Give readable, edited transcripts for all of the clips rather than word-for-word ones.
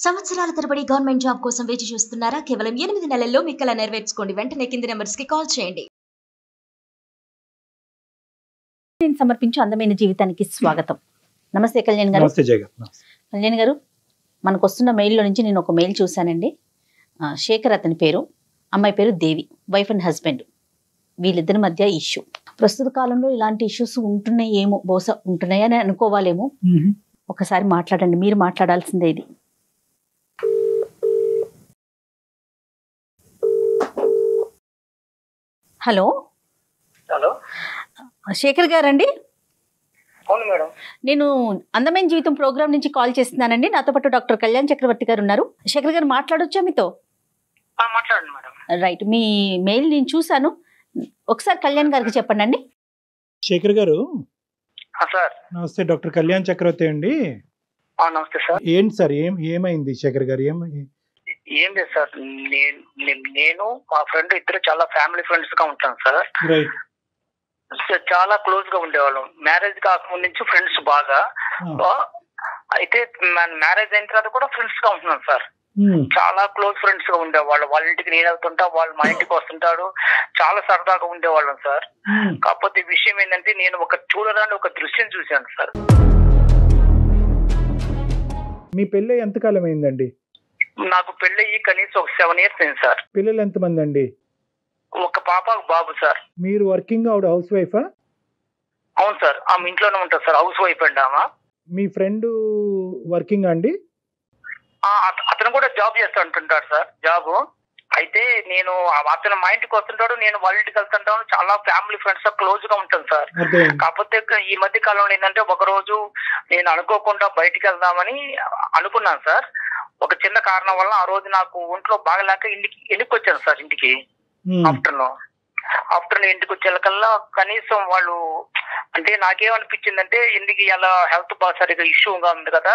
సంవత్సరాల తరబడి government job కోసం వేచి చూస్తున్నారా? కేవలం 8 నెలల్లో మీ కల నెరవేర్చుకోండి. వెంటనే కింది నెంబర్స్ కి కాల్ చేయండి. నేను సమర్పించే అందమైన జీవితానికి స్వాగతం. నమస్తే కళ్యాణ్ గారు. నమస్తే జగత్. కళ్యాణ్ గారు, మనకు వస్తున్న మెయిల్లో నుంచి నేను ఒక మెయిల్ చూశానండి. శేఖర్ అతని పేరు, అమ్మాయి పేరు దేవి, వైఫ్ అండ్ హస్బెండ్. వీళ్ళిద్దరి మధ్య ఇష్యూ. ప్రస్తుత కాలంలో ఇలాంటి ఇష్యూస్ ఉంటున్నాయేమో, బహుశా ఉంటున్నాయని అనుకోవాలేమో. ఒకసారి మాట్లాడండి, మీరు మాట్లాడాల్సిందే ఇది. హలో హలో, శేఖర్ గారండి? అవును మేడం. నేను అందమైన జీవితం ప్రోగ్రామ్ నుంచి కాల్ చేస్తున్నానండి. నాతో పాటు డాక్టర్ కళ్యాణ్ చక్రవర్తి గారు ఉన్నారు. శేఖర్ గారు మాట్లాడొచ్చా మీతో? మాట్లాడండి మేడం. రైట్, మీ మెయిల్ నేను చూశాను. ఒకసారి కళ్యాణ్ గారికి చెప్పండి అండి. శేఖర్ గారు సార్. నమస్తే, డాక్టర్ కళ్యాణ్ చక్రవర్తి అండి. నమస్తే సార్. ఏంటి సార్, ఏమైంది శేఖర్ గారు? ఏం లేదు సార్, నేను మా ఫ్రెండ్ ఇద్దరు చాలా ఫ్యామిలీ ఫ్రెండ్స్ గా ఉంటాం సార్. రైట్. చాలా క్లోజ్ గా ఉండేవాళ్ళం. మ్యారేజ్ కాకముందు నుంచి ఫ్రెండ్స్ బాగా. అయితే మ్యారేజ్ అయిన తర్వాత కూడా ఫ్రెండ్స్ గా ఉంటున్నాం సార్. చాలా క్లోజ్ ఫ్రెండ్స్ గా ఉండేవాళ్ళు. వాళ్ళ ఇంటికి నేను వెళ్తుంటా, వాళ్ళు మా ఇంటికి వస్తుంటాడు. చాలా సరదాగా ఉండేవాళ్ళం సార్. కాకపోతే విషయం ఏంటంటే, నేను చూడరాని ఒక దృశ్యం చూశాను సార్. మీ పెళ్ళి ఎంతకాలం అయిందండి? నాకు పెళ్ళయి కనీసం ఒక 7 years అయింది సార్. పిల్లలు ఎంతమంది అండి? ఒక పాప, ఒక బాబు సార్. మీరు వర్కింగ్, ఆవిడ హౌస్ వైఫా? అవును సార్, ఆమె ఇంట్లోనే ఉంటుంది సార్. హౌస్ వైఫ్ అండి ఆమె. మీ ఫ్రెండ్ వర్కింగ్ అండి? అతను కూడా జాబ్ చేస్తూ ఉంటుంటాడు సార్, జాబ్. అయితే నేను అతను మా ఇంటికి వస్తుంటాడు, నేను వాళ్ళ ఇంటికి వెళ్తుంటాను. చాలా ఫ్యామిలీ ఫ్రెండ్స్ క్లోజ్ గా ఉంటాను సార్. కాకపోతే ఈ మధ్య కాలంలో ఏంటంటే, ఒక రోజు నేను అనుకోకుండా బయటికి వెళ్దామని అనుకున్నాను సార్. ఒక చిన్న కారణం వల్ల ఆ రోజు నాకు ఒంట్లో బాగలేక ఇంటికి వచ్చాను సార్. ఇంటికి ఆఫ్టర్నూన్ ఇంటికి వచ్చేకల్లా కనీసం వాళ్ళు, అంటే నాకేమనిపించిందంటే, ఇంటికి ఇలా హెల్త్ బాగా సరిగా ఇష్యూగా ఉంది కదా,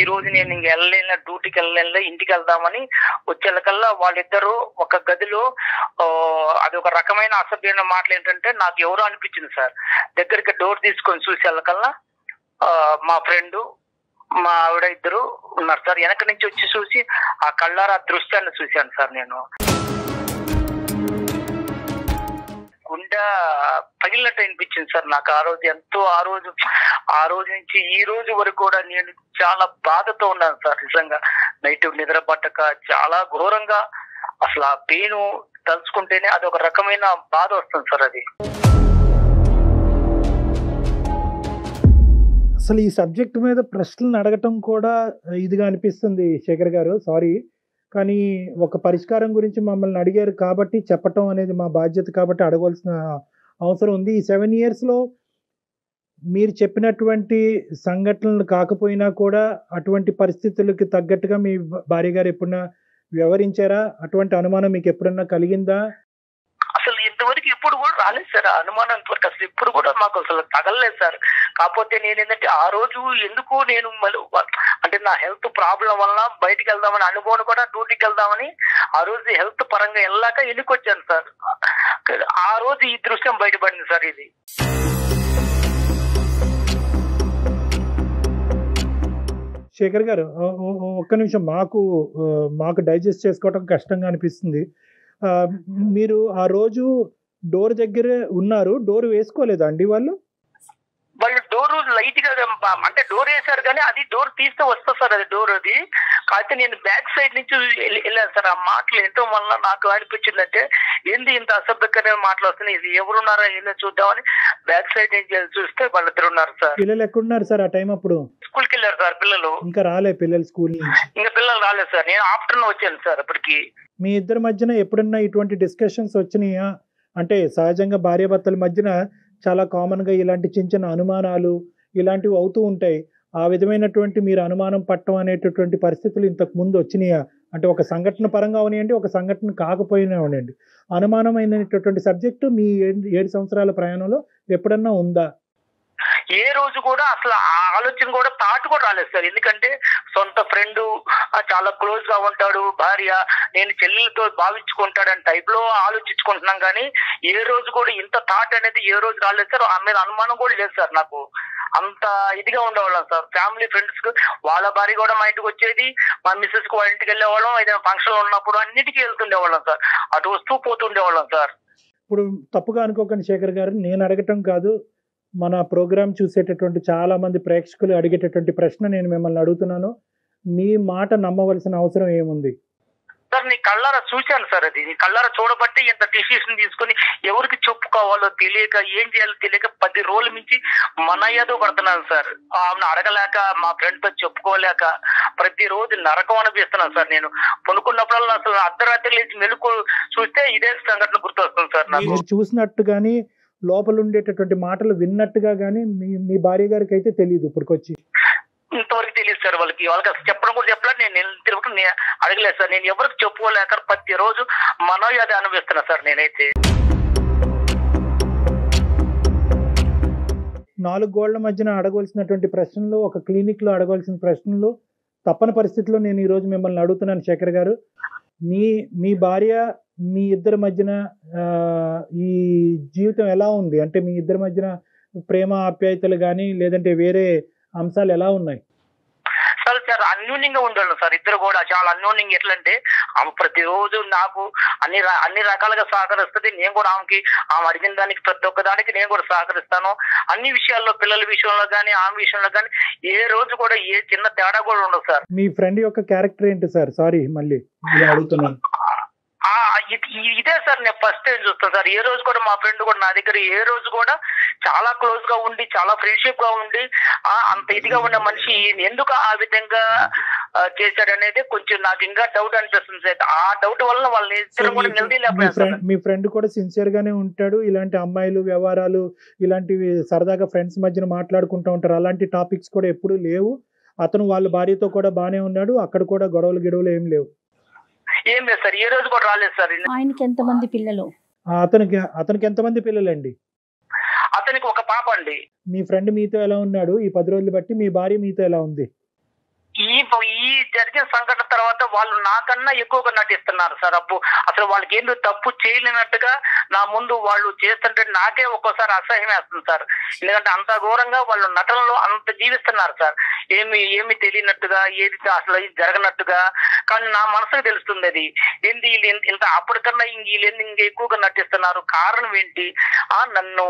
ఈ రోజు నేను ఇంక వెళ్ళలేను, డ్యూటీకి వెళ్ళలేను, ఇంటికి వెళ్దామని వచ్చేకల్లా వాళ్ళిద్దరూ ఒక గదిలో, అది ఒక రకమైన అసభ్యమైన మాటలు ఏంటంటే, నాకు ఎవరో అనిపించింది సార్. దగ్గరికి డోర్ తీసుకొని చూసేకల్లా మా ఫ్రెండ్, మా ఆవిడ ఇద్దరు ఉన్నారు సార్. వెనక నుంచి వచ్చి చూసి ఆ కళ్ళారా దృశ్యాన్ని చూశాను సార్. నేను గుండె పగిలినట్టు అనిపించింది సార్ నాకు ఆ రోజు. ఎంతో ఆ రోజు నుంచి ఈ రోజు వరకు కూడా నేను చాలా బాధతో ఉన్నాను సార్. నిజంగా నైట్ నిద్ర పట్టక చాలా ఘోరంగా, అసలు ఆ పెయిన్ తలుచుకుంటేనే అది ఒక రకమైన బాధ వస్తుంది సార్. అది అసలు ఈ సబ్జెక్ట్ మీద ప్రశ్నలు అడగటం కూడా ఇదిగా అనిపిస్తుంది శేఖర్ గారు, సారీ. కానీ ఒక పరిష్కారం గురించి మమ్మల్ని అడిగారు కాబట్టి చెప్పటం అనేది మా బాధ్యత, కాబట్టి అడగవలసిన అవసరం ఉంది. ఈ 7 yearsలో మీరు చెప్పినటువంటి సంఘటనలు కాకపోయినా కూడా అటువంటి పరిస్థితులకి తగ్గట్టుగా మీ భార్య గారు ఎప్పుడన్నా వ్యవహరించారా? అటువంటి అనుమానం మీకు ఎప్పుడన్నా కలిగిందా? అసలు ఇంతవరకు ఇప్పుడు కూడా రాలేదు సార్ ఆ అనుమానం. ఇంతవరకు అసలు ఇప్పుడు కూడా మాకు అసలు తగలలేదు సార్. కాకపోతే నేను ఏంటంటే, ఆ రోజు ఎందుకు నేను అంటే నా హెల్త్ ప్రాబ్లం వల్ల బయటికి వెళ్దామని అనుకోని కూడా డ్యూటీకి వెళ్దామని ఆ రోజు హెల్త్ పరంగా వెళ్ళాక వెళ్ళికొచ్చాను సార్. ఆ రోజు ఈ దృశ్యం బయటపడింది సార్. ఇది శేఖర్ గారు, ఒక్క నిమిషం, మాకు డైజెస్ట్ చేసుకోవటం కష్టంగా అనిపిస్తుంది. మీరు ఆ రోజు డోర్ దగ్గర ఉన్నారు, డోర్ వేసుకోలేదా అండి వాళ్ళు? డోర్ లైట్ గా, అంటే డోర్ వేశారు కానీ అది డోర్ తీస్తే వస్తుంది సార్. అది డోర్ అది కాకపోతే నేను బ్యాక్ సైడ్ నుంచి వెళ్ళాను సార్. ఆ మాటలు ఎంతో వల్ల నాకు అనిపించిందంటే, ఏంది ఇంత అసభ్యకరమైన మాటలు వస్తున్నాయి, ఇది ఎవరున్నారా ఏందో చూద్దామని బ్యాక్ సైడ్ నుంచి చూస్తే వాళ్ళిద్దరు ఉన్నారు సార్. పిల్లలు ఎక్కడున్నారు సార్ ఆ టైం అప్పుడు? స్కూల్కి వెళ్ళారు సార్ పిల్లలు. ఇంకా రాలే పిల్లలు స్కూల్ నుంచి? ఇంకా పిల్లలు రాలేదు సార్. నేను ఆఫ్టర్నూన్ వచ్చాను సార్. అప్పటికి మీ ఇద్దరి మధ్యన ఎప్పుడన్నా ఇటువంటి డిస్కషన్స్ వచ్చినాయా? అంటే సహజంగా భార్యాభర్తల మధ్యన చాలా కామన్గా ఇలాంటి చిన్న చిన్న అనుమానాలు ఇలాంటివి అవుతూ ఉంటాయి. ఆ విధమైనటువంటి మీరు అనుమానం పట్టడం అనేటటువంటి పరిస్థితులు ఇంతకు ముందు వచ్చినాయా? అంటే ఒక సంఘటన పరంగా అవనివ్వండి, ఒక సంఘటన కాకపోయినా అవనండి, అనుమానమైనటువంటి సబ్జెక్టు మీ 7 సంవత్సరాల ప్రయాణంలో ఎప్పుడన్నా ఉందా? ఏ రోజు కూడా అసలు ఆ ఆలోచన కూడా థాట్ కూడా రాలేదు సార్. ఎందుకంటే సొంత ఫ్రెండ్, చాలా క్లోజ్ గా ఉంటాడు, భార్య, నేను చెల్లెలతో భావించుకుంటాడని టైప్ లో ఆలోచించుకుంటున్నాం. కానీ ఏ రోజు కూడా ఇంత థాట్ అనేది ఏ రోజు రాలేదు సార్. ఆ మీద అనుమానం కూడా లేదు సార్ నాకు. అంత ఇదిగా ఉండేవాళ్ళం సార్. ఫ్యామిలీ ఫ్రెండ్స్ కు వాళ్ళ భార్య కూడా మా ఇంటికి వచ్చేది, మా మిస్సెస్ కు వాళ్ళ ఇంటికి వెళ్ళేవాళ్ళం, ఏదైనా ఫంక్షన్ ఉన్నప్పుడు అన్నిటికీ వెళ్తుండేవాళ్ళం సార్. అటు వస్తూ పోతుండేవాళ్ళం సార్. ఇప్పుడు తప్పుగా అనుకోకండి శేఖర్ గారు, నేను అడగటం కాదు, మన ప్రోగ్రామ్ చూసేటటువంటి చాలా మంది ప్రేక్షకులు అడిగేటటువంటి ప్రశ్న నేను మిమ్మల్ని అడుగుతున్నాను. మీ మాట నమ్మవలసిన అవసరం ఏముంది సార్? నీ కళ్ళారా చూశాను సార్. అది నీ కళ్ళారా చూడబట్టి ఇంత డిసిషన్ తీసుకుని ఎవరికి చెప్పుకోవాలో తెలియక, ఏం చేయాలో తెలియక 10 రోజుల నుంచి మన ఏదో పడుతున్నాను సార్. ఆమెను అడగలేక, మా ఫ్రెండ్ తో చెప్పుకోలేక ప్రతిరోజు నరకం అనిపిస్తున్నాను సార్. నేను కొనుక్కున్నప్పుడల్లా అసలు అర్ధరాత్రి లేచి మెలుకు చూస్తే ఇదే సంఘటన గుర్తొస్తుంది సార్ నాకు. మీరు చూసినట్టు కానీ లోపల ఉండేటటువంటి మాటలు విన్నట్టుగా కానీ మీ భార్య గారికి అయితే తెలియదు ఇప్పటికొచ్చి? ఇంతవరకు తెలియదు సార్. వాళ్ళకి అసలు చెప్పడం కూడా చెప్పలేదు. నేను తిరుగుతూ అడగలేదు సార్. నేను ఎవరికి చెప్పుకోలేక ప్రతిరోజు మనోయాది అనిపిస్తున్నా సార్ నేనైతే. 4 గోళ్ల మధ్యన అడగవలసినటువంటి ప్రశ్నలు, ఒక క్లినిక్ లో అడగవలసిన ప్రశ్నలు తప్పని పరిస్థితిలో నేను ఈ రోజు మిమ్మల్ని అడుగుతున్నాను శేఖర్ గారు. మీ భార్య, మీ ఇద్దరి మధ్యన ఈ జీవితం ఎలా ఉంది? అంటే మీ ఇద్దరి మధ్యన ప్రేమ ఆప్యాయతలు కానీ లేదంటే వేరే అంశాలు ఎలా ఉన్నాయి? సార్ అన్యోన్యంగా ఉండేవాళ్ళం సార్. ఇద్దరు కూడా చాలా అన్యోన్యంగా. ఎట్లంటే ఆమె ప్రతిరోజు నాకు అన్ని రకాలుగా సహకరిస్తుంది. నేను కూడా ఆమె అడిగిన దానికి ప్రతి ఒక్క దానికి నేను కూడా సహకరిస్తాను. అన్ని విషయాల్లో, పిల్లల విషయంలో కానీ ఆమె విషయంలో కానీ ఏ రోజు కూడా ఏ చిన్న తేడా కూడా ఉండదు సార్. మీ ఫ్రెండ్ యొక్క క్యారెక్టర్ ఏంటి సార్? సారీ మళ్ళీ అడుగుతున్నాను. ఇదే సార్ నేను ఫస్ట్ టైం చూస్తాను సార్. ఏ రోజు కూడా మా ఫ్రెండ్ కూడా నా దగ్గర ఏ రోజు కూడా చాలా క్లోజ్ గా ఉండి, చాలా ఫ్రెండ్షిప్ గా ఉండి, అంత ఇదిగా ఉన్న మనిషి ఎందుకు ఆ విధంగా చేశాడనేది కొంచెం నాకు ఇంకా డౌట్ అనిపిస్తుంది సార్. ఆ డౌట్ వల్ల వాళ్ళని ఇద్దరు కూడా నిలదీయలేకపోయారు. మీ ఫ్రెండ్ కూడా సిన్సియర్ గానే ఉంటాడు. ఇలాంటి అమ్మాయిలు వ్యవహారాలు, ఇలాంటివి సరదాగా ఫ్రెండ్స్ మధ్యన మాట్లాడుకుంటూ ఉంటారు. అలాంటి టాపిక్స్ కూడా ఎప్పుడూ లేవు. అతను వాళ్ళ భార్యతో కూడా బానే ఉన్నాడు. అక్కడ కూడా గొడవలు ఏం లేవు. ఏం లేదు సార్. ఏ రోజు కూడా రాలేదు సార్. ఆయనకి ఎంతమంది పిల్లలు? అతనికి ఎంతమంది పిల్లలండి? అతనికి ఒక పాప అండి. మీ ఫ్రెండ్ మీతో ఎలా ఉన్నాడు ఈ 10 రోజులు బట్టి? మీ భార్య మీతో ఎలా ఉంది? ఈ జరిగిన సంఘటన తర్వాత వాళ్ళు నాకన్నా ఎక్కువగా నటిస్తున్నారు సార్. అసలు వాళ్ళకి ఏందో తప్పు చేయలేనట్టుగా నా ముందు వాళ్ళు చేస్తుంటే నాకే ఒక్కోసారి అసహ్యం వేస్తుంది సార్. ఎందుకంటే అంత ఘోరంగా వాళ్ళు నటనలో అంత జీవిస్తున్నారు సార్. ఏమి తెలియనట్టుగా, ఏది అసలు జరగనట్టుగా. కానీ నా మనసుకు తెలుస్తుంది అది ఏంటి, ఇంత అప్పటికన్నా వీళ్ళు ఇంకా ఎక్కువగా నటిస్తున్నారు, కారణం ఏంటి, నన్ను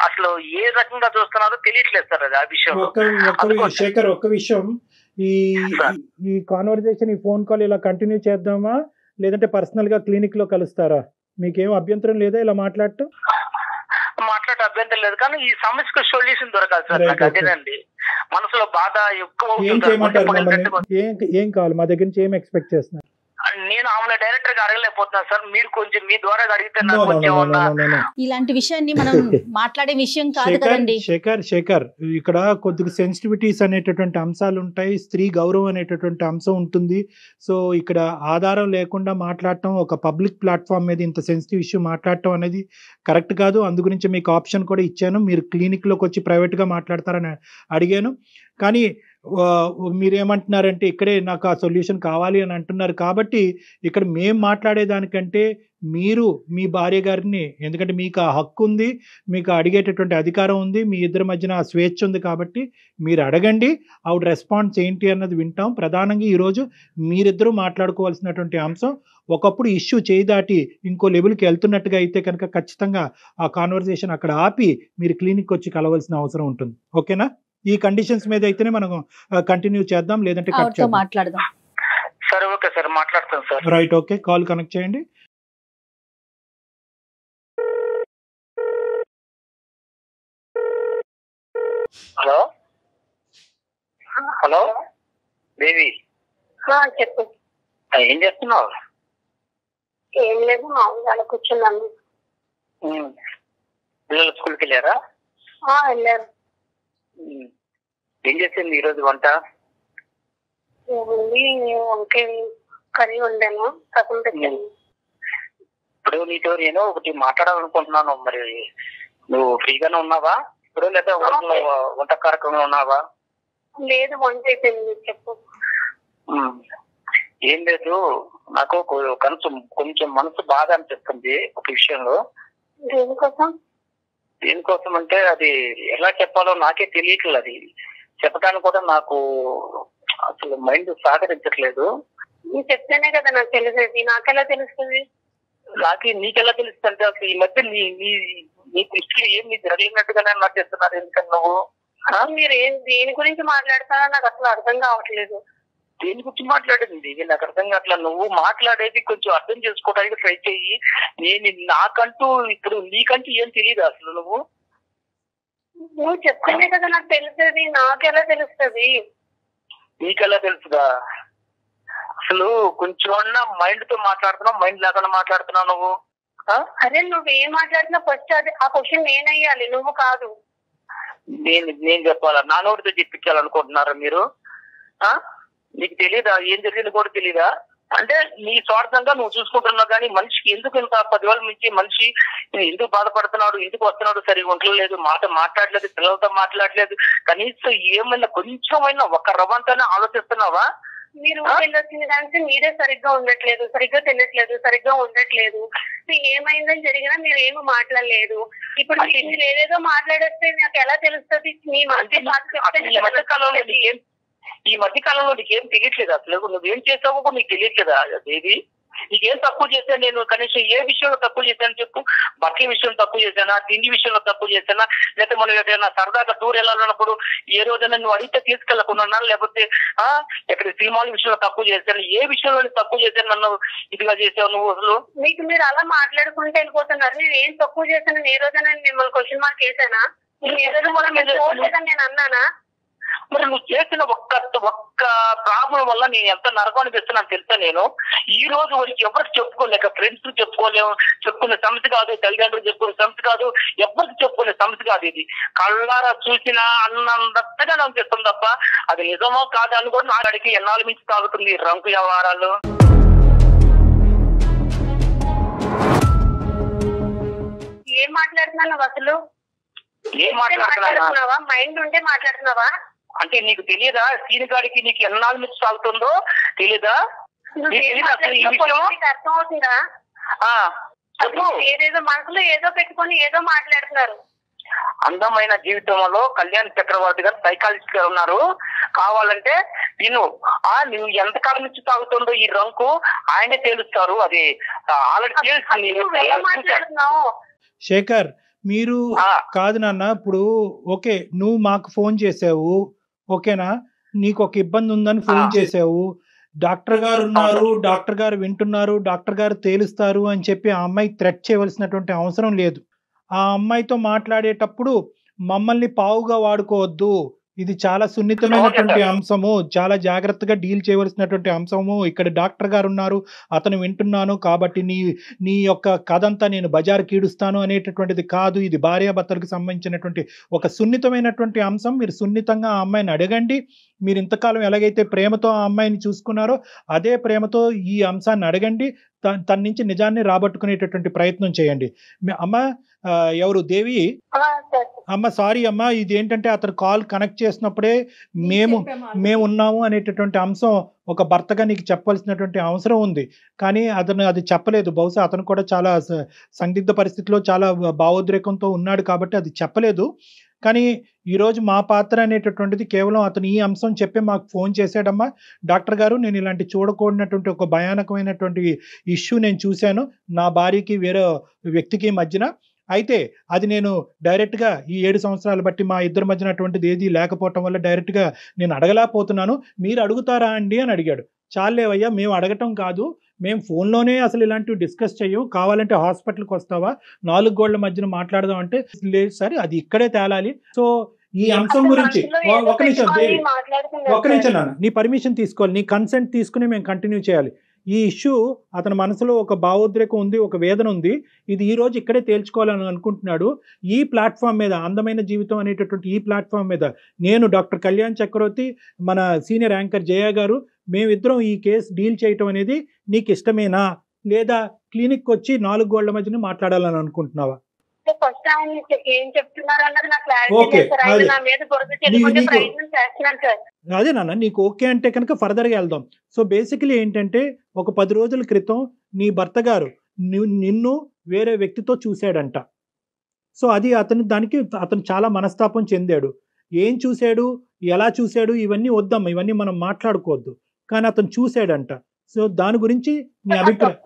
అసలు ఏ రకంగా చూస్తున్నారో తెలియట్లేదు సార్. అది ఆ విషయం. శేఖర్, ఒక్క విషయం, ఈ కాన్వర్జేషన్, ఈ ఫోన్ కాల్ ఇలా కంటిన్యూ చేద్దామా లేదంటే పర్సనల్ గా క్లినిక్ లో కలుస్తారా? మీకేం అభ్యంతరం లేదా ఇలా మాట్లాడటం? మాట్లాడే అభ్యంతరం లేదు, కానీ ఈ సమస్యకు సొల్యూషన్ దొరకాలి సార్. నాకు అదేనండి మనసులో బాధ ఎక్కువ. ఏం కావాలి మా దగ్గర నుంచి? ఏం ఎక్స్పెక్ట్ చేస్తున్నారు? నేను ఆమె డైరెక్టర్ గా అడగలేకపోతున్నాను సార్. మీరు కొంచెం మీ ద్వారా అడిగితే ఇలాంటి విషయాన్ని మనం మాట్లాడే విషయం కాదు కదండి. శేఖర్, ఇక్కడ కొద్దిగా సెన్సిటివిటీస్ అనేటటువంటి అంశాలు ఉంటాయి. స్త్రీ గౌరవం అనేటటువంటి అంశం ఉంటుంది. సో ఇక్కడ ఆధారం లేకుండా మాట్లాడటం, ఒక పబ్లిక్ ప్లాట్ఫామ్ మీద ఇంత సెన్సిటివ్ ఇష్యూ మాట్లాడటం అనేది కరెక్ట్ కాదు. అందు గురించి మీకు ఆప్షన్ కూడా ఇచ్చాను. మీరు క్లినిక్ లోకి వచ్చి ప్రైవేట్ గా మాట్లాడతారని అడిగాను. కానీ మీరేమంటున్నారంటే ఇక్కడే నాకు ఆ సొల్యూషన్ కావాలి అని అంటున్నారు. కాబట్టి ఇక్కడ మేము మాట్లాడేదానికంటే మీరు మీ భార్య గారిని, ఎందుకంటే మీకు ఆ హక్కు ఉంది, మీకు అడిగేటటువంటి అధికారం ఉంది, మీ ఇద్దరి మధ్యన ఆ స్వేచ్ఛ ఉంది, కాబట్టి మీరు అడగండి. ఆవిడ రెస్పాన్స్ ఏంటి అన్నది వింటాం. ప్రధానంగా ఈరోజు మీరిద్దరూ మాట్లాడుకోవాల్సినటువంటి అంశం, ఒకప్పుడు ఇష్యూ చేయి దాటి ఇంకో లెవెల్కి వెళ్తున్నట్టుగా అయితే కనుక ఖచ్చితంగా ఆ కాన్వర్సేషన్ అక్కడ ఆపి మీరు క్లినిక్ వచ్చి కలవాల్సిన అవసరం ఉంటుంది. ఓకేనా? ఈ కండిషన్స్ మీద అయితేనే మనం కంటిన్యూ చేద్దాం, లేదంటే కట్ చేద్దాం. మాట్లాడదాం. సరే, ఓకే సార్, మాట్లాడతాం sir. Right, okay, call connect చేయండి. హలో హలో దేవి, చెప్పు. ఏం చేస్తున్నావు? ఏం లేదు, మామూలుగా కూర్చున్నాను. పిల్లలు స్కూల్కి వెళ్ళారా? వెళ్ళారు. ఏం చేసింది ఈరోజు వంట? ఏముంది, వంకాయ కర్రీ వండాను, సగం పెట్టాను. ఇప్పుడు నీతో నేను ఒకటి మాట్లాడాలనుకుంటున్నాను. మరి నువ్వు ఫ్రీగానే ఉన్నావా ఇప్పుడు, లేదా వంట కార్యక్రమంలో ఉన్నావా? లేదు, వంట అయిపోయింది. చెప్పు. ఏం లేదు, నాకు కొంచెం మనసు బాధ అనిపిస్తుంది ఒక విషయంలో. దేనికోసం? దేనికోసం అంటే అది ఎలా చెప్పాలో నాకే తెలియట్లేదు. అది చెప్పడానికి కూడా నాకు అసలు మైండ్ సహకరించట్లేదు. నువ్వు చెప్తేనే కదా నాకు తెలిసేది, నాకెలా తెలుస్తుంది? నీకెలా తెలుస్తుంది? అసలు ఈ మధ్య నీ దృష్టిలో ఏం జరగలేనట్టుగానే నాకు చెప్తున్నారు. ఎందుకని నువ్వు మీరు దేని గురించి మాట్లాడతానో నాకు అసలు అర్థం కావట్లేదు. దేని గురించి మాట్లాడింది ఇది నాకు అర్థం కావట్లేదు. నువ్వు మాట్లాడేది కొంచెం అర్థం చేసుకోవడానికి ట్రై చెయ్యి. నాకంటూ ఇప్పుడు నీకంటూ ఏం తెలియదు అసలు. నువ్వు చెప్తేనే కదా నాకు తెలిసేది, నాకెలా తెలుస్తుంది? నీకెలా తెలుసుదా? అసలు కొంచెం మైండ్ తో మాట్లాడుతున్నావు, మైండ్ లేకుండా మాట్లాడుతున్నావు నువ్వు. అదే నువ్వేం మాట్లాడుతున్నా ఫస్ట్ అది ఆ క్వశ్చన్ నేనయ్యాలి, నువ్వు కాదు. నేను చెప్పాలా? నా నోటితో చెప్పించాలనుకుంటున్నారా మీరు? నీకు తెలీదా ఏం జరిగింది కూడా తెలీదా? అంటే నీ స్వార్థంగా నువ్వు చూసుకుంటున్నావు, కానీ మనిషికి ఎందుకు ఇంత 10 వేల నుంచి మనిషి ఎందుకు బాధపడుతున్నాడు, ఎందుకు వస్తున్నాడు, సరిగా ఉండలేదు, మాట్లాడలేదు, పిల్లలతో మాట్లాడలేదు, కనీసం ఏమైనా కొంచెమైనా ఒక రవ్వంతైనా ఆలోచిస్తున్నావా? మీరు వెళ్ళొచ్చిన దానికి మీరే సరిగ్గా ఉండట్లేదు, సరిగ్గా తినట్లేదు, సరిగ్గా ఉండట్లేదు. ఏమైందని జరిగినా మీరు ఏమి మాట్లాడలేదు. ఇప్పుడు మీరు ఏదేదో మాట్లాడేస్తే నాకు ఎలా తెలుస్తుంది? మీ ఈ మధ్య కాలంలో నీకేం తెలియట్లేదు అసలు. నువ్వేం చేసావో నీకు తెలియట్లేదా దేవి? నీకేం తక్కువ చేశాను నేను? కనీసం ఏ విషయంలో తక్కువ చేశాను చెప్పు. బట్టల విషయంలో తక్కువ చేశానా, తిండి విషయంలో తక్కువ చేశానా, లేకపోతే మనం ఏదైనా సరదాగా టూర్ వెళ్ళాలన్నప్పుడు ఏ రోజైనా నువ్వు అడిగితే తీసుకెళ్లకుండా, లేకపోతే ఎక్కడ సినిమాల విషయంలో తక్కువ చేశాను, ఏ విషయంలో తక్కువ చేశాను నన్ను ఇదిగా చేసావు నువ్వు అసలు? మీకు మీరు అలా మాట్లాడుకుంటూ వెళ్ళిపోతున్నారు. నేను ఏం తక్కువ చేశాను? ఏ రోజైనా మిమ్మల్ని క్వశ్చన్ మార్క్ వేసానా? ఏ రోజు కూడా మీరు చూడలేదని నేను అన్నానా? మరి నువ్వు చేసిన ఒక్క ప్రాబ్లం వల్ల నేను ఎంత నరకం అనిపిస్తున్నాను తెలుసా? నేను ఈ రోజు వరకు ఎవరికి చెప్పుకోలేక, ఫ్రెండ్స్ చెప్పుకునే సమస్య కాదు, తల్లిదండ్రులు చెప్పుకునే సమస్య కాదు, ఎవరికి చెప్పుకునే సమస్య కాదు. ఇది కళ్ళారా చూసినా అన్నంతగా అనిపిస్తుంది తప్ప అది నిజమో కాదు అని కూడా నా అడిగి ఎన్నాళ్ళ మించి తాగుతుంది రంకు వ్యవహారాలు. ఏం మాట్లాడుతున్నావు అసలు? ఏం మాట్లాడుతున్నావా? మైండ్ ఉంటే మాట్లాడుతున్నావా? అంటే నీకు తెలియదా సీనిగాడికి నీకు ఎన్నాళ్ళ నుంచి సాగుతుందో తెలీదా? అర్థం అవుతుందా? ఏదేదో మనసులో ఏదో పెట్టుకొని ఏదో మాట్లాడుతున్నారు. అందమైన జీవితంలో కళ్యాణ్ చక్రవర్తి గారు సైకాలజిస్ట్ గారు ఉన్నారు. కావాలంటే నువ్వు ఎంతకాలం నుంచి తాగుతుందో ఈ రంకు ఆయనే తేలుస్తారు. అది ఆల్రెడీ మాట్లాడుతున్నావు. శేఖర్, మీరు కాదు నాన్న, ఇప్పుడు ఓకే నువ్వు మాకు ఫోన్ చేసావు, ఓకేనా, నీకు ఒక ఇబ్బంది ఉందని ఫోన్ చేసావు, డాక్టర్ గారు ఉన్నారు, డాక్టర్ గారు వింటున్నారు, డాక్టర్ గారు తేలుస్తారు అని చెప్పి ఆ అమ్మాయి థ్రెట్ చేయవలసినటువంటి అవసరం లేదు. ఆ అమ్మాయితో మాట్లాడేటప్పుడు మమ్మల్ని పావుగా వాడుకోవద్దు, ఇది చాలా సున్నితమైనటువంటి అంశము, చాలా జాగ్రత్తగా డీల్ చేయవలసినటువంటి అంశము. ఇక్కడ డాక్టర్ గారు ఉన్నారు, అతను వింటున్నాను కాబట్టి నీ యొక్క కథ అంతా నేను బజారు కీడుస్తాను అనేటటువంటిది కాదు. ఇది భార్యాభర్తలకు సంబంధించినటువంటి ఒక సున్నితమైనటువంటి అంశం. మీరు సున్నితంగా ఆ అమ్మాయిని అడగండి. మీరు ఇంతకాలం ఎలాగైతే ప్రేమతో ఆ అమ్మాయిని చూసుకున్నారో అదే ప్రేమతో ఈ అంశాన్ని అడగండి. తన నుంచి నిజాన్ని రాబట్టుకునేటటువంటి ప్రయత్నం చేయండి. అమ్మ ఎవరు దేవి అమ్మ, సారీ అమ్మ, ఇది ఏంటంటే అతను కాల్ కనెక్ట్ చేసినప్పుడే మేము ఉన్నాము అనేటటువంటి అంశం ఒక భర్తగా నీకు చెప్పవలసినటువంటి అవసరం ఉంది, కానీ అతను అది చెప్పలేదు. బహుశా అతను కూడా చాలా సందిగ్ధ పరిస్థితిలో చాలా భావోద్రేకంతో ఉన్నాడు కాబట్టి అది చెప్పలేదు. కానీ ఈరోజు మా పాత్ర అనేటటువంటిది కేవలం అతను ఈ అంశం చెప్పి మాకు ఫోన్ చేశాడమ్మా, డాక్టర్ గారు నేను ఇలాంటి చూడకూడనటువంటి ఒక భయానకమైనటువంటి ఇష్యూ నేను చూశాను నా భార్యకి వేరే వ్యక్తికి మధ్యన. అయితే అది నేను డైరెక్ట్గా ఈ 7 సంవత్సరాలు బట్టి మా ఇద్దరి మధ్యన అటువంటిది ఏది లేకపోవటం వల్ల డైరెక్ట్గా నేను అడగలేకపోతున్నాను, మీరు అడుగుతారా అండి అని అడిగాడు. చాలేవయ్యా, మేము అడగటం కాదు, మేము ఫోన్లోనే అసలు ఇలాంటివి డిస్కస్ చెయ్యం, కావాలంటే హాస్పిటల్కి వస్తావా, 4 గోళ్ల మధ్యన మాట్లాడదాం అంటే లేదు సార్, అది ఇక్కడే తేలాలి. సో ఈ అంశం గురించి ఒక నిమిషం నాన్న, నీ పర్మిషన్ తీసుకోవాలి, నీ కన్సెంట్ తీసుకుని మేము కంటిన్యూ చేయాలి. ఈ ఇష్యూ అతని మనసులో ఒక భావోద్రేకం ఉంది, ఒక వేదన ఉంది, ఇది ఈ రోజు ఇక్కడే తేల్చుకోవాలని అనుకుంటున్నాడు. ఈ ప్లాట్ఫామ్ మీద, అందమైన జీవితం అనేటటువంటి ఈ ప్లాట్ఫామ్ మీద నేను డాక్టర్ కళ్యాణ్ చక్రవర్తి, మన సీనియర్ యాంకర్ జయ గారు, మేమిద్దరం ఈ కేసు డీల్ చేయటం అనేది నీకు ఇష్టమేనా, లేదా క్లినిక్ వచ్చి 4 గోళ్ల మధ్యన మాట్లాడాలని అనుకుంటున్నావా? ఫస్ట్ ఆయన ఏం చెప్తున్నారు అన్నది నాకు క్లారిటీ లేదు సార్. ఆయన నా మీద బురద చెల్లుకునే ప్రయత్నం చేస్తున్నాను సార్. అదే నాన్న, నీకు ఓకే అంటే కనుక ఫర్దర్గా వెళ్దాం. సో బేసికలీ ఏంటంటే ఒక 10 రోజుల క్రితం నీ భర్త గారు నిన్ను వేరే వ్యక్తితో చూశాడంట. సో అది అతను చాలా మనస్తాపం చెందాడు. ఏం చూశాడు, ఎలా చూశాడు, ఇవన్నీ వద్దమ్మా, ఇవన్నీ మనం మాట్లాడుకోవద్దు. కానీ అతను చూశాడంట. సో దాని గురించి మీ అభిప్రాయం?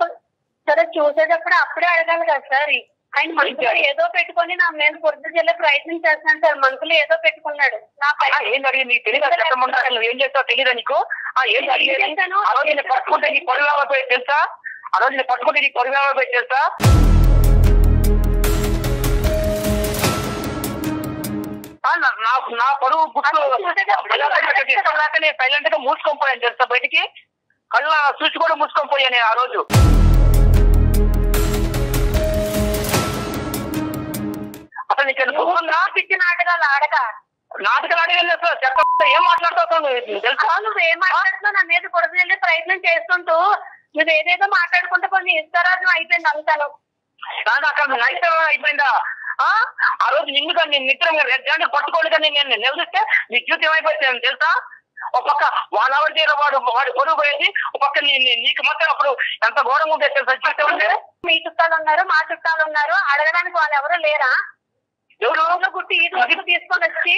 సరే, చూసేటప్పుడు అప్పుడే అడగాలి కదా సార్. ఆయన మనసులో ఏదో పెట్టుకొని నా మీద పొద్దు చెల్లే ప్రయత్నం చేస్తున్నాడు సార్. మనసులో ఏదో పెట్టుకున్నాడు. ఏం జరిగింది నీకు తెలియదు, నువ్వు ఏం చేస్తావు తెలియదా నీకు? ఏం జరిగింది? ఆ రోజు నేను పట్టుకుంటే నీ పొరుగు పోయి తెలుసా? ఆ రోజు నేను పట్టుకుంటే నీ పొరుగు పోయి తెలుసా? నా పరువు గుట్లు సైలెంట్ గా మూసుకొని పోయాను తెలుసా బయటికి. కళ్ళ చూసి కూడా మూసుకొని పోయాను ఆ రోజు. అసలు నీకు పిచ్చి నాటకాలు ఆడక నాటకాలు ఆడేది చెప్ప ఏం మాట్లాడుతావు తెలుసా? నువ్వు ఏం మాట్లాడుతున్నావు? నా మీద పొడుగు వెళ్ళే ప్రయత్నం చేసుకుంటూ నువ్వు ఏదేదో మాట్లాడుకుంటే కొన్ని ఇస్తారాజు అయిపోయింది అంతాను. అక్కడ నైతం అయిపోయిందా? ఆ రోజు నిన్ను కానీ నేను నిద్రంగా రెడ్ హ్యాండ్ పట్టుకోండి కానీ నేను నిలదీస్తే నీ జీవితం ఏమైపోయింది తెలుసా? ఒక పక్క వాళ్ళ ఆవిడ దగ్గర వాడు పొరుగు పోయేది, ఒక పక్క నీకు మాత్రం అప్పుడు ఎంత ఘోరంగా ఉంటుంది తెలుసా జీవితం అంటే. మీ చుట్టాలు ఉన్నారు, మా చుట్టాలు ఉన్నారు, అడగడానికి వాళ్ళు ఎవరు లేరా? ఎవరు గుట్టి ఈ రోజు తీసుకొని వచ్చి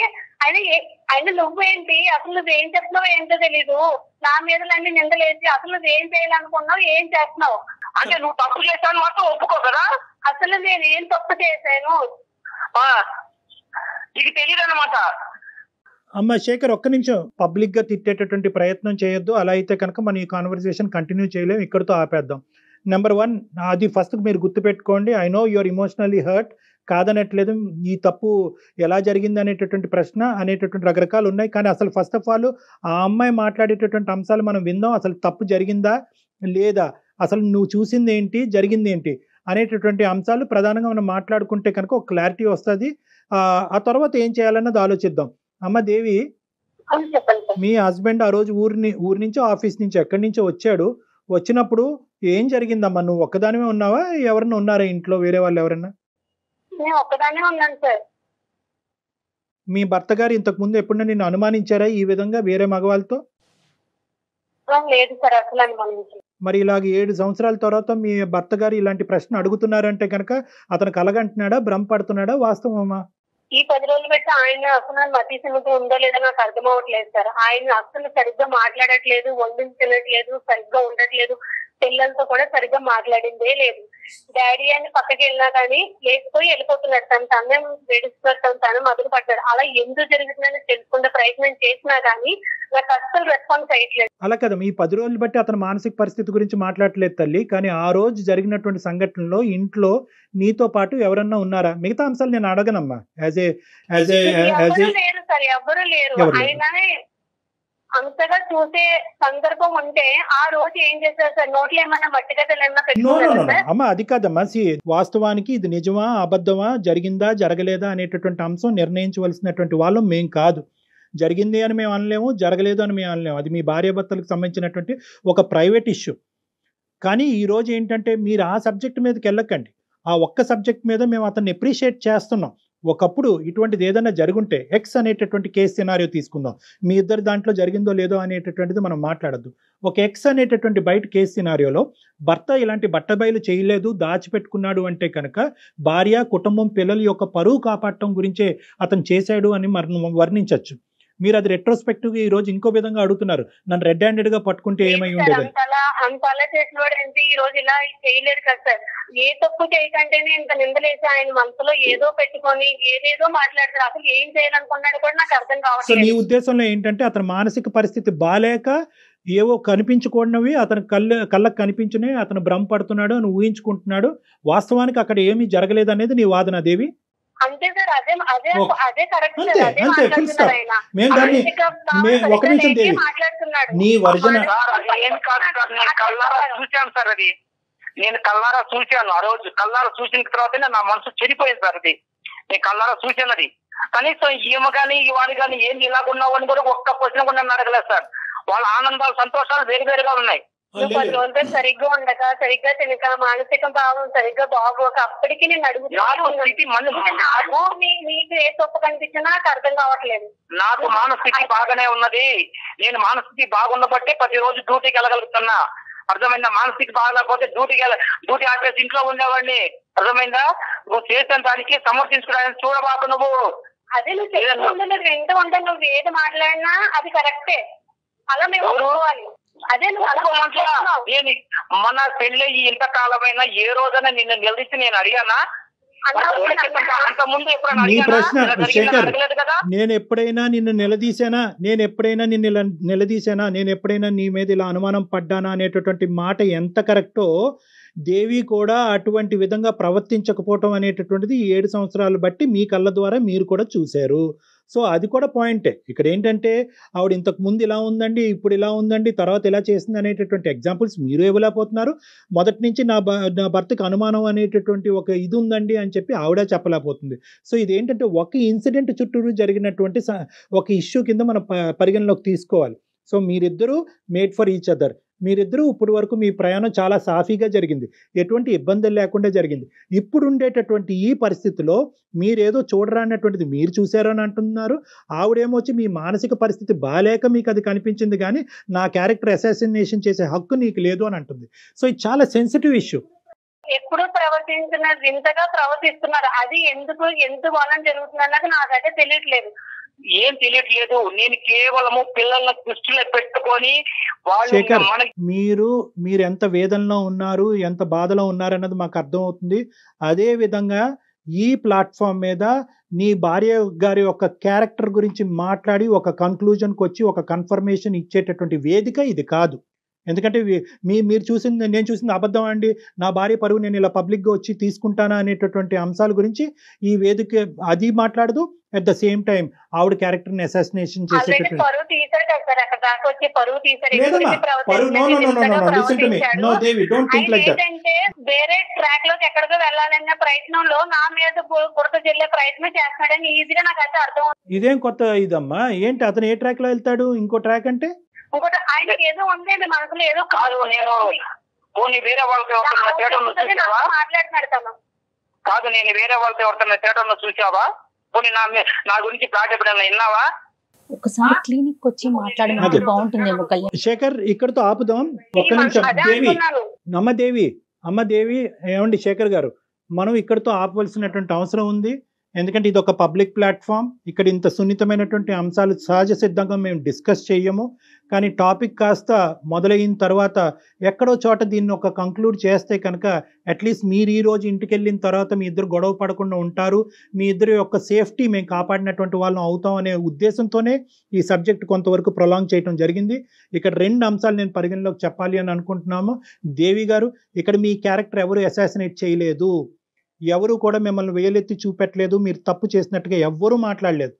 ఆయన నువ్వేంటి, అసలు నువ్వేం చెప్తున్నావు ఏంటో తెలీదు. నా మీదలన్నీ నిందలేసి అసలు నువ్వేం చేయాలనుకున్నావు, ఏం చేస్తున్నావు అంటే నువ్వు తప్పు చేశాను మాత్రం ఒప్పుకో కదా. అసలు నేను ఏం తప్పు చేశాను నీకు తెలియదు అన్నమాట. అమ్మ శేఖర్, ఒక్క నిమిషం. పబ్లిక్ గా తిట్టేటటువంటి ప్రయత్నం చేయొద్దు. అలా అయితే కనుక మన ఈ కాన్వర్సేషన్ కంటిన్యూ చేయలేము, ఇక్కడితో ఆపేద్దాం. నెంబర్ 1, అది ఫస్ట్ మీరు గుర్తుపెట్టుకోండి. I know your emotionally hurt, కాదనట్లేదు. ఈ తప్పు ఎలా జరిగింది అనేటటువంటి ప్రశ్న అనేటటువంటి రకరకాలు ఉన్నాయి. కానీ అసలు ఫస్ట్ ఆఫ్ ఆల్ ఆ అమ్మాయి మాట్లాడేటటువంటి అంశాలు మనం విందాం. అసలు తప్పు జరిగిందా లేదా, అసలు నువ్వు చూసింది ఏంటి, జరిగింది ఏంటి అనేటటువంటి అంశాలు ప్రధానంగా మనం మాట్లాడుకుంటే కనుక ఒక క్లారిటీ వస్తుంది. ఆ తర్వాత ఏం చేయాలన్నది ఆలోచిద్దాం. అమ్మ దేవి, మీ హస్బెండ్ ఆ రోజు ఊరి నుంచి ఆఫీస్ నుంచి ఎక్కడి నుంచో వచ్చాడు. వచ్చినప్పుడు ఏం జరిగిందమ్మా? నువ్వు ఒక్కదానివే ఉన్నావా, ఎవరన్నా ఉన్నారా ఇంట్లో, వేరే వాళ్ళు ఎవరన్నా? నేను ఒక్కదానే ఉన్నాను సార్. మీ భర్త గారు ఇంతకు ముందు ఎప్పుడన్నా నిన్ను అనుమానించారా ఈ విధంగా వేరే మగవాళ్ళతో? లేదు సార్, అసలు అనుమానించి. మరి ఇలాగ 7 సంవత్సరాల తర్వాత మీ భర్త గారు ఇలాంటి ప్రశ్న అడుగుతున్నారంటే కనుక అతను కలగంటున్నాడా, భ్రమపడుతున్నాడా, వాస్తవమా? ఈ 10 రోజులు పెట్టి ఆయన అసలు మతి సింహత ఉందో లేదో నాకు అర్థం అవ్వట్లేదు సార్. ఆయన అసలు సరిగ్గా మాట్లాడట్లేదు, వండించి తినట్లేదు, సరిగ్గా ఉండట్లేదు, పిల్లలతో కూడా సరిగ్గా మాట్లాడిందే లేదు. డాడీ అని పక్కకి వెళ్ళినా కానీ లేకపోయి వెళ్ళిపోతున్నాడు. తను వేడిస్తున్నాడు, తను మొదలు పడ్డాడు. అలా ఎందుకు జరుగుతుందని తెలుసుకునే ప్రయత్నం చేసినా కానీ నాకు అస్సలు రెస్పాన్స్ అయ్యట్లేదు. అలా కదా, ఈ 10 రోజులు బట్టి అతని మానసిక పరిస్థితి గురించి మాట్లాడలేదు తల్లి. కానీ ఆ రోజు జరిగినటువంటి సంఘటనలో ఇంట్లో నీతో పాటు ఎవరన్నా ఉన్నారా? మిగతా అంశాలు నేను అడగనమ్మా. లేరు సార్, ఎవరు లేరు. ఆయననే అంతగా చూసే సందర్భం ఉంటే ఆ రోజు ఏం చేశారు సార్? నోట్లో ఏమన్నా మట్టి గడ్డలు ఏమన్నా పెట్టుకున్నారా? అమ్మా అది కాదమ్మా. వాస్తవానికి ఇది నిజమా అబద్ధమా, జరిగిందా జరగలేదా అనేటటువంటి అంశం నిర్ణయించవలసినటువంటి వాళ్ళం మేం కాదు. జరిగింది అని మేము అనలేము, జరగలేదు అని మేము అనలేము. అది మీ భార్యాభర్తలకు సంబంధించినటువంటి ఒక ప్రైవేట్ ఇష్యూ. కానీ ఈరోజు ఏంటంటే మీరు ఆ సబ్జెక్ట్ మీదకి వెళ్ళకండి. ఆ ఒక్క సబ్జెక్ట్ మీద మేము అతన్ని అప్రిషియేట్ చేస్తున్నాం. ఒకప్పుడు ఇటువంటిది ఏదైనా జరుగుంటే ఎక్స్ అనేటటువంటి కేసు సినారియో తీసుకుందాం. మీ ఇద్దరు దాంట్లో జరిగిందో లేదో అనేటటువంటిది మనం మాట్లాడద్దు. ఒక ఎక్స్ అనేటటువంటి బయట కేసు సినారియోలో భర్త ఇలాంటి బట్టబయలు చేయలేదు, దాచిపెట్టుకున్నాడు అంటే కనుక భార్య, కుటుంబం, పిల్లల యొక్క పరువు కాపాడటం గురించే అతను చేశాడు అని వర్ణించవచ్చు. మీరు అది రెట్రోస్పెక్టివ్ గా ఈ రోజు ఇంకో విధంగా అడుగుతున్నారు, నన్ను రెడ్ హ్యాండెడ్ గా పట్టుకుంటే ఏమై ఉండేది? అంతలా చేసినవాడు ఏంటి ఈ రోజు ఇలా చేయలేడు కదా సార్. ఏ తప్పు చేయకంటేనే ఇంత నిందలేసి ఆయన మనసులో ఏదో పెట్టుకొని ఏదేదో మాట్లాడతారు. అసలు ఏం చేయాలనుకున్నాడు కూడా నాకు అర్థం కావట్లేదు. సో నీ ఉద్దేశంలో ఏంటంటే అతని మానసిక పరిస్థితి బాలేక ఏవో కనిపించుకున్నవి అతని కళ్ళకు కనిపించినవి అతను భ్రమపడుతున్నాడు అని ఊహించుకుంటున్నాడు. వాస్తవానికి అక్కడ ఏమీ జరగలేదు అనేది నీ వాదన దేవి? అంతే సార్, అదే కరెక్ట్ సార్. అదే మాట్లాడుతున్నారు ఆయన. ఒక నిమిషం దేవి, నీ వర్జన చూశాను సార్. అది నేను కల్లారా చూశాను. ఆ రోజు కల్లారా చూసిన తర్వాతనే నా మనసు చెడిపోయింది సార్. అది నేను కల్లారా చూశాను. అది కనీసం ఈమె కానీ వాడు కానీ ఏంది ఇలాగున్నావు అని కూడా ఒక్క క్వశ్చన్ కూడా నన్ను అడగలేదు సార్. వాళ్ళ ఆనందాలు, సంతోషాలు వేరు వేరుగా ఉన్నాయి. 10 రోజులు సరిగ్గా ఉండక, సరిగ్గా తినక, మానసిక భావం సరిగ్గా బాగోక అప్పటికి నేను అడుగుతున్నాను. మీకు ఏ తప్పు కనిపించినా నాకు అర్థం కావట్లేదు. నాకు మానస్థితి బాగానే ఉన్నది. నేను మానస్థితి బాగున్న బట్టి ప్రతిరోజు డ్యూటీకి వెళ్ళగలుగుతున్నా. అర్థమైందా? మానస్థితి బాగలేకపోతే డ్యూటీ ఆపేసి ఇంట్లో ఉండేవాడిని. అర్థమైందా? నువ్వు చేసిన దానికి సమర్థించుకోవడానికి చూడబాకు నువ్వు. అదే నువ్వు చెప్తుంటే నువ్వు వింటూ ఉంటే నువ్వు ఏది మాట్లాడినా అది కరెక్టే, అలా మేము ఒప్పుకోవాలి. అదే నువ్వు అలా మాట్లాడుతున్నావు. నేను మన పెళ్ళి ఇంతకాలమైనా ఏ రోజైనా నిన్ను నిలదీసి నేను అడిగానా? అంత ముందు ఎప్పుడైనా నీ ప్రశ్న శేఖర్, అడగలేదు కదా. నేను ఎప్పుడైనా నిన్ను నిలదీసానా, నేను ఎప్పుడైనా నీ మీద ఇలా అనుమానం పడ్డానా అనేటటువంటి మాట ఎంత కరెక్టో, దేవి కూడా అటువంటి విధంగా ప్రవర్తించకపోవటం అనేటటువంటిది 7 సంవత్సరాలు బట్టి మీ కళ్ళ ద్వారా మీరు కూడా చూశారు. సో అది కూడా పాయింటే. ఇక్కడ ఏంటంటే ఆవిడ ఇంతకు ముందు ఇలా ఉందండి, ఇప్పుడు ఇలా ఉందండి, తర్వాత ఇలా చేసింది అనేటటువంటి ఎగ్జాంపుల్స్ మీరు ఇవ్వలేకపోతున్నారు. మొదటి నుంచి నా భర్తకు అనుమానం అనేటటువంటి ఒక ఇది ఉందండి అని చెప్పి ఆవిడ చెప్పలేకపోతుంది. సో ఇదేంటంటే ఒక ఇన్సిడెంట్ చుట్టూరు జరిగినటువంటి ఒక ఇష్యూ కింద మనం పరిగణలోకి తీసుకోవాలి. సో మీరిద్దరూ మేడ్ ఫర్ ఈచ్ అదర్. మీరిద్దరూ ఇప్పుడు వరకు మీ ప్రయాణం చాలా సాఫీగా జరిగింది, ఎటువంటి ఇబ్బందులు లేకుండా జరిగింది. ఇప్పుడు ఉండేటటువంటి ఈ పరిస్థితిలో మీరేదో చూడరానటువంటిది మీరు చూశారని అంటున్నారు. ఆవిడేమో వచ్చి మీ మానసిక పరిస్థితి బాలేక మీకు అది కనిపించింది, కానీ నా క్యారెక్టర్ అసాసినేషన్ చేసే హక్కు నీకు లేదు అని అంటుంది. సో ఇది చాలా సెన్సిటివ్ ఇష్యూ. ఎప్పుడు ప్రవర్తించిన వింతగా ప్రవర్తిస్తున్నారు. అది ఎందుకు వలన జరుగుతుంది నాకైతే తెలియట్లేదు. ఏం తెలియట్లేదు. నేను కేవలము పిల్లల్ని దృష్టిలో పెట్టుకొని శేఖర్, మీరు ఎంత వేదనలో ఉన్నారు, ఎంత బాధలో ఉన్నారు అన్నది మాకు అర్థమవుతుంది. అదే విధంగా ఈ ప్లాట్ఫామ్ మీద నీ భార్య గారి యొక్క క్యారెక్టర్ గురించి మాట్లాడి ఒక కన్క్లూజన్కి వచ్చి ఒక కన్ఫర్మేషన్ ఇచ్చేటటువంటి వేదిక ఇది కాదు. ఎందుకంటే మీరు చూసింది, నేను చూసింది అబద్ధం అండి, నా భార్య పరువు నేను ఇలా పబ్లిక్గా వచ్చి తీసుకుంటానా అనేటటువంటి అంశాల గురించి ఈ వేదిక అది మాట్లాడదు. అట్ ద సేమ్ టైం ఆవిడ క్యారెక్టర్ని అసాసినేషన్ చేసేటటువంటి వేరే ట్రాక్ లోకి ఎక్కడికో వెళ్ళాలన్న ప్రయత్నంలో నా మీద బురద చెల్లే ప్రయత్నం చేస్తున్నాడని ఈజీగా నాకైతే అర్థం. ఇదేం కొత్త ఇదమ్మా, ఏంటి అతను ఏ ట్రాక్ లో వెళ్తాడు? ఇంకో ట్రాక్ అంటే ఇంకోటి ఆయనకి ఏదో ఉందండి మనసులో, ఏదో కాదు. నేను వేరే వాళ్ళతో మాట్లాడుతున్నాడు తను. కాదు, నేను వేరే వాళ్ళతో ఎవరితో తేటలో చూసావా? పోనీ నా గురించి ప్లాట్ ఎప్పుడైనా విన్నావా? ఒకసారి క్లినిక్ వచ్చి మాట్లాడినట్టు బాగుంటుందేమో కళ్యాణ్. శేఖర్, ఇక్కడతో ఆపుదాం ఒక్క నిమిషం. దేవి, అమ్మ దేవి, ఏమండి శేఖర్ గారు, మనం ఇక్కడతో ఆపవలసినటువంటి అవసరం ఉంది. ఎందుకంటే ఇది ఒక పబ్లిక్ ప్లాట్ఫామ్. ఇక్కడ ఇంత సున్నితమైనటువంటి అంశాలు సహజ సిద్ధంగా మేము డిస్కస్ చేయము. కానీ టాపిక్ కాస్త మొదలైన తర్వాత ఎక్కడో చోట దీన్ని ఒక కంక్లూడ్ చేస్తే కనుక అట్లీస్ట్ మీరు ఈ రోజు ఇంటికి వెళ్ళిన తర్వాత మీ ఇద్దరు గొడవ పడకుండా ఉంటారు, మీ ఇద్దరి యొక్క సేఫ్టీ మేము కాపాడినటువంటి వాళ్ళం అవుతాం అనే ఉద్దేశంతోనే ఈ సబ్జెక్ట్ కొంతవరకు ప్రొలాంగ్ చేయడం జరిగింది. ఇక్కడ 2 అంశాలు నేను పరిగణలోకి చెప్పాలి అని అనుకుంటున్నాము. దేవి గారు, ఇక్కడ మీ క్యారెక్టర్ ఎవరు అసాసినేట్ చేయలేదు, ఎవరు కూడా మిమ్మల్ని వేలెత్తి చూపెట్టలేదు, మీరు తప్పు చేసినట్టుగా ఎవ్వరూ మాట్లాడలేదు.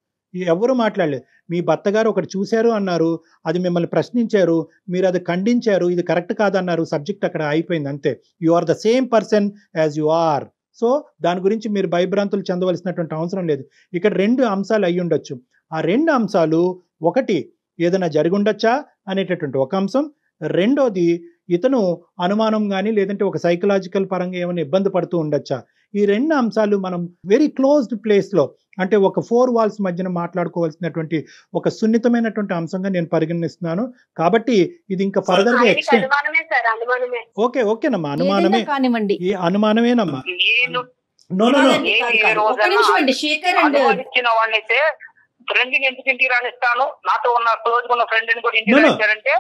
మీ భర్త గారు ఒకటి చూశారు అన్నారు, అది మిమ్మల్ని ప్రశ్నించారు, మీరు అది ఖండించారు, ఇది కరెక్ట్ కాదన్నారు, సబ్జెక్ట్ అక్కడ అయిపోయింది అంతే. You are the same person as you are. So దాని గురించి మీరు భయభ్రాంతులు చెందవలసినటువంటి అవసరం లేదు. ఇక్కడ 2 అంశాలు అయి ఉండొచ్చు. ఆ 2 అంశాలు, ఒకటి ఏదైనా జరిగి ఉండొచ్చా అనేటటువంటి ఒక అంశం, రెండోది ఇతను అనుమానం కానీ లేదంటే ఒక సైకలాజికల్ పరంగా ఏమైనా ఇబ్బంది పడుతూ ఉండొచ్చా. ఈ 2 అంశాలు మనం వెరీ క్లోజ్డ్ ప్లేస్లో, అంటే ఒక 4 వాల్స్ మధ్యన మాట్లాడుకోవాల్సినటువంటి ఒక సున్నితమైనటువంటి అంశంగా నేను పరిగణిస్తున్నాను. కాబట్టి ఇది ఇంకా ఫర్దర్ గా ఎక్స్టెండ్. ఓకేనమ్మా, అనుమానమే కానివ్వండి, ఈ అనుమానమేనమ్మా. ఫ్రెండ్ ఎందుకు ఇంటికి రానిస్తాను, నాతో ఉన్న క్లోజ్ ఉన్న ఫ్రెండ్ ని కూడా ఇంటికి రానిచ్చారంటే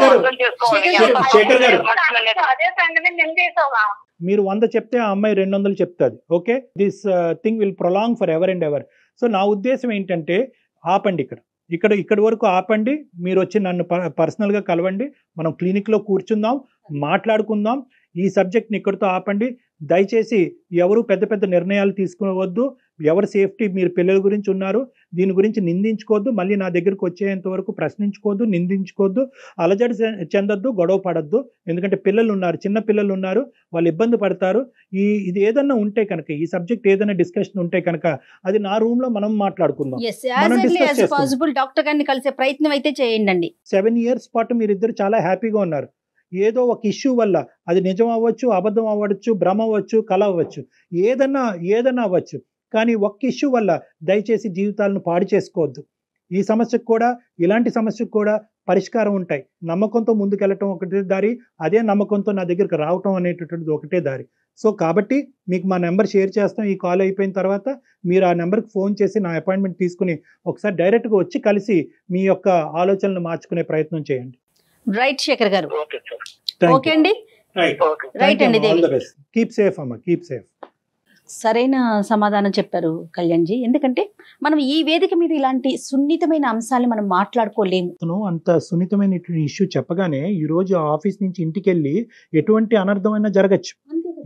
అర్థం చేసుకోవాలి. మీరు 100 చెప్తే ఆ అమ్మాయి 200 చెప్తుంది. Okay, this thing will prolong for ever and ever. So నా ఉద్దేశం ఏంటంటే ఆపండి, ఇక్కడి వరకు ఆపండి. మీరు వచ్చి నన్ను పర్సనల్గా కలవండి, మనం క్లినిక్లో కూర్చుందాం, మాట్లాడుకుందాం. ఈ సబ్జెక్ట్ని ఇక్కడితో ఆపండి. దయచేసి ఎవరు పెద్ద పెద్ద నిర్ణయాలు తీసుకోవద్దు. ఎవరి సేఫ్టీ, మీరు పిల్లల గురించి ఉన్నారు, దీని గురించి నిందించుకోవద్దు. మళ్ళీ నా దగ్గరకు వచ్చేంత వరకు ప్రశ్నించుకోవద్దు, నిందించుకోవద్దు, అలజడి చెందొద్దు, గొడవ పడద్దు. ఎందుకంటే పిల్లలు ఉన్నారు, చిన్న పిల్లలు ఉన్నారు, వాళ్ళు ఇబ్బంది పడతారు. ఇది ఏదన్నా ఉంటే కనుక, ఈ సబ్జెక్ట్ ఏదైనా డిస్కషన్ ఉంటే కనుక అది నా రూమ్ లో మనం మాట్లాడుకుందాం. డాక్టర్ గారిని కలిసే ప్రయత్నం అయితే చేయండి. 7 years పాటు మీరిద్దరు చాలా హ్యాపీగా ఉన్నారు. ఏదో ఒక ఇష్యూ వల్ల, అది నిజం అవ్వచ్చు, అబద్ధం అవ్వచ్చు, భ్రమ అవ్వచ్చు, కళ అవ్వచ్చు, ఏదన్నా అవ్వచ్చు, కానీ ఒక్క ఇష్యూ వల్ల దయచేసి జీవితాలను పాడు చేసుకోవద్దు. ఈ సమస్యకు కూడా, ఇలాంటి సమస్యకు కూడా పరిష్కారం ఉంటాయి. నమ్మకంతో ముందుకెళ్ళటం ఒకటే దారి, అదే నమ్మకంతో నా దగ్గరికి రావటం అనేటటువంటిది ఒకటే దారి. సో కాబట్టి మీకు మా నెంబర్ షేర్ చేస్తాం ఈ కాల్ అయిపోయిన తర్వాత. మీరు ఆ నెంబర్కి ఫోన్ చేసి నా అపాయింట్మెంట్ తీసుకుని ఒకసారి డైరెక్ట్గా వచ్చి కలిసి మీ యొక్క ఆలోచనలు మార్చుకునే ప్రయత్నం చేయండి. రైట్ శేఖర్ గారు. Okay sir. ఓకే అండి. రైట్ అండి దేవి. కీప్ సేఫ్ అమ్మా, కీప్ సేఫ్. సరైన సమాధానం చెప్పారు కళ్యాణ్ జీ. ఎందుకంటే మనం ఈ వేదిక మీద ఇలాంటి సున్నితమైన అంశాలు మనం మాట్లాడుకోలేము. అంత సున్నితమైన ఇష్యూ చెప్పగానే ఈ రోజు ఆఫీస్ నుంచి ఇంటికి వెళ్ళి ఎటువంటి అనర్థమైనా జరగచ్చు.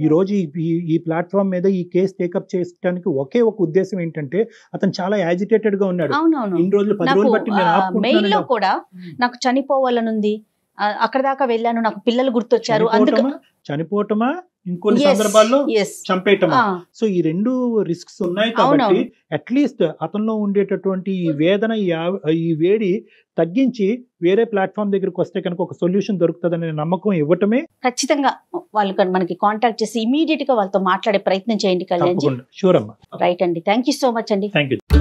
ఈ రోజు ఈ ప్లాట్ఫామ్ మీద ఈ కేసు టేకప్ చేయడానికి ఒకే ఒక ఉద్దేశం ఏంటంటే అతను చాలా యాజిటేటెడ్ గా ఉన్నాడు. అవునవును. ఇన్ని రోజులు 10 రోజులు బట్టి మెయిల్ లో కూడా నాకు చనిపోవాలనుంది, అక్కడ దాకా వెళ్ళాను, నాకు పిల్లలు గుర్తొచ్చారు, చనిపోవటమా ఇంకొన్ని సందర్భాల్లో చంపేయటమా. సో ఈ రెండు రిస్క్స్ ఉన్నాయి కాబట్టి అట్లీస్ట్ అతనిలో ఉండేటటువంటి ఈ వేదన, ఈ వేడి తగ్గించి వేరే ప్లాట్ఫామ్ దగ్గరికి వస్తే కనుక ఒక సొల్యూషన్ దొరుకుతుందనే నమ్మకం ఇవ్వటమే. ఖచ్చితంగా వాళ్ళు మనకి కాంటాక్ట్ చేసి ఇమీడియట్ గా వాళ్ళతో మాట్లాడే ప్రయత్నం చేయండి కళ్యాణ్ జీ. షూర్ అమ్మా. రైట్ అండి. థ్యాంక్ యూ సో మచ్ అండి. Thank you.